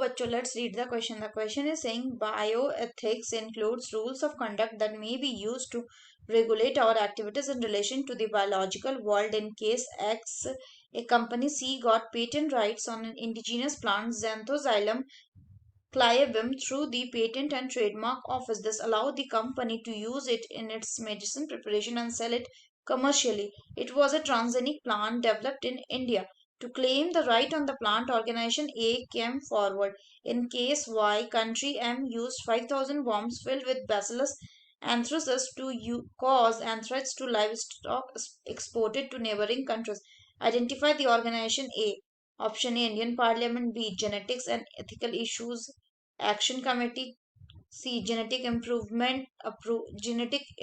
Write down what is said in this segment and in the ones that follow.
बच्चों, let's read the question. The question is saying bioethics includes rules of conduct that may be used to regulate our activities in relation to the biological world. In case X, a company C got patent rights on an indigenous plant, Xanthoxylum Cliabum, through the Patent and Trademark Office. This allowed the company to use it in its medicine preparation and sell it commercially. It was a transgenic plant developed in India. To claim the right on the plant, organization A came forward. In case Y, country M used 5,000 bombs filled with Bacillus anthracis to cause anthrax to livestock exported to neighboring countries. Identify the organization A. Option A, Indian Parliament. B, Genetics and Ethical Issues Action Committee. C, Genetic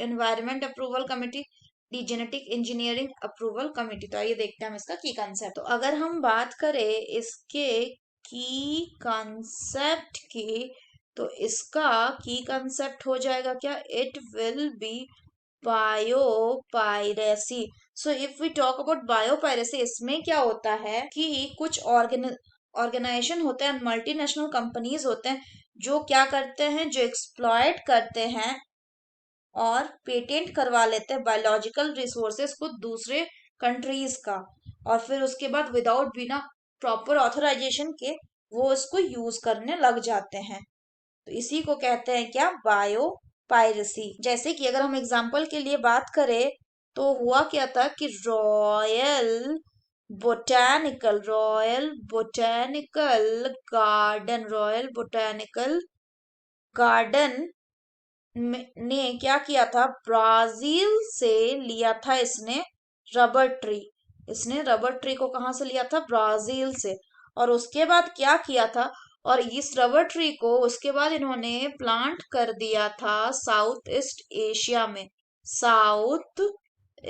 Environment Approval Committee. D, genetic engineering approval committee. तो आइए देखते हैं हम इसका की concept. तो अगर हम बात करें इसके की कंसेप्ट की, तो इसका की कंसेप्ट हो जाएगा क्या? It will be biopiracy. So if we talk about biopiracy, इसमें क्या होता है कि कुछ ऑर्गेनाइजेशन होते हैं, मल्टीनेशनल कंपनीज होते हैं, जो क्या करते हैं, जो एक्सप्लॉयट करते हैं और पेटेंट करवा लेते हैं बायोलॉजिकल रिसोर्सेज को दूसरे कंट्रीज का, और फिर उसके बाद विदाउट बिना प्रॉपर ऑथराइजेशन के वो इसको यूज करने लग जाते हैं. तो इसी को कहते हैं क्या? Bio piracy. जैसे कि अगर हम एग्जाम्पल के लिए बात करें, तो हुआ क्या था कि रॉयल बोटेनिकल गार्डन ने क्या किया था? ब्राजील से लिया था इसने रबर ट्री. इसने रबर ट्री को कहाँ से लिया था? ब्राजील से. और उसके बाद क्या किया था? और इस रबर ट्री को उसके बाद इन्होंने प्लांट कर दिया था साउथ ईस्ट एशिया में. साउथ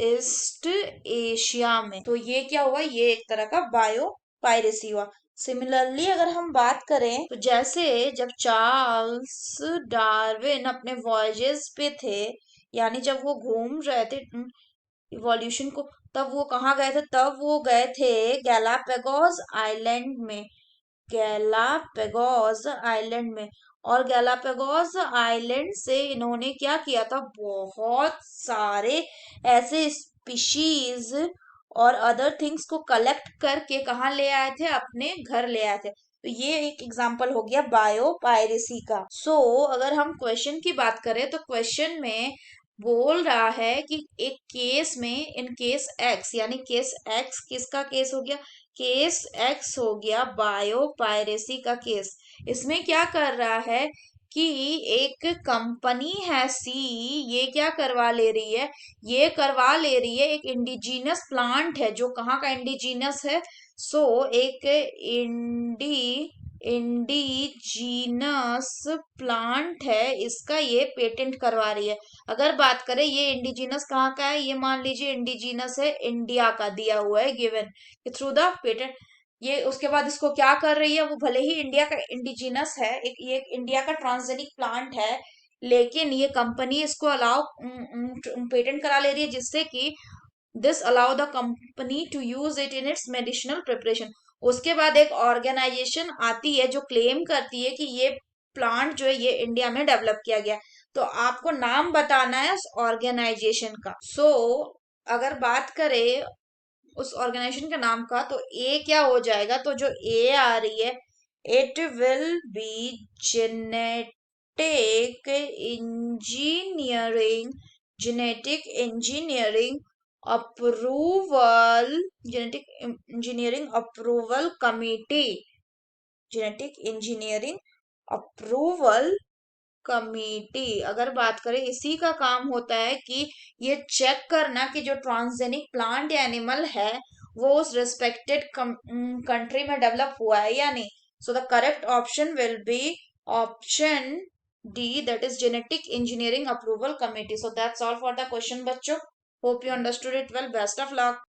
ईस्ट एशिया में. तो ये क्या हुआ? ये एक तरह का बायो पायरेसी हुआ. सिमिलरली अगर हम बात करें, तो जैसे जब चार्ल्स डार्विन अपने वॉयजेस पे थे, यानी जब वो घूम रहे थे इवोल्यूशन को, तब वो कहाँ गए थे? तब वो गए थे गैलापागोस आइलैंड में. गैलापागोस आइलैंड में. और गैलापागोस आइलैंड से इन्होंने क्या किया था? बहुत सारे ऐसे स्पीशीज और अदर थिंग्स को कलेक्ट करके कहाँ ले आए थे? अपने घर ले आए थे. तो ये एक एग्जांपल हो गया बायो पायरेसी का. अगर हम क्वेश्चन की बात करें, तो क्वेश्चन में बोल रहा है कि एक केस में, इन केस एक्स, यानी केस एक्स किसका केस हो गया? केस एक्स हो गया बायो पायरेसी का केस. इसमें क्या कर रहा है कि एक कंपनी है सी, ये क्या करवा ले रही है? ये करवा ले रही है एक इंडिजीनस प्लांट है, जो कहाँ का इंडिजीनस है? एक इंडिजीनस प्लांट है, इसका ये पेटेंट करवा रही है. अगर बात करें ये इंडिजीनस कहाँ का है, ये मान लीजिए इंडिजीनस है इंडिया का, दिया हुआ है गिवन थ्रू द पेटेंट. ये उसके बाद इसको क्या कर रही है? वो भले ही इंडिया का इंडिजीनस है, ये एक इंडिया का ट्रांसजेनिक प्लांट है, लेकिन ये कंपनी इसको अलाउ पेटेंट करा ले रही है, जिससे कि this allow the company to use it in its medicinal preparation. उसके बाद एक ऑर्गेनाइजेशन आती है जो क्लेम करती है कि ये प्लांट जो है ये इंडिया में डेवलप किया गया. तो आपको नाम बताना है उस ऑर्गेनाइजेशन का. अगर बात करें उस ऑर्गेनाइजेशन के नाम का, तो ए क्या हो जाएगा? तो जो ए आ रही है, it will B genetic engineering approval committee. Genetic engineering approval committee. अगर बात करें, इसी का काम होता है कि ये चेक करना कि जो ट्रांसजेनिक प्लांट या एनिमल है वो उस रिस्पेक्टेड कंट्री में डेवलप हुआ है या नहीं. So the correct option will be option D, that is genetic engineering approval committee. So that's all for the question बच्चों. Hope you understood it well. Best of luck.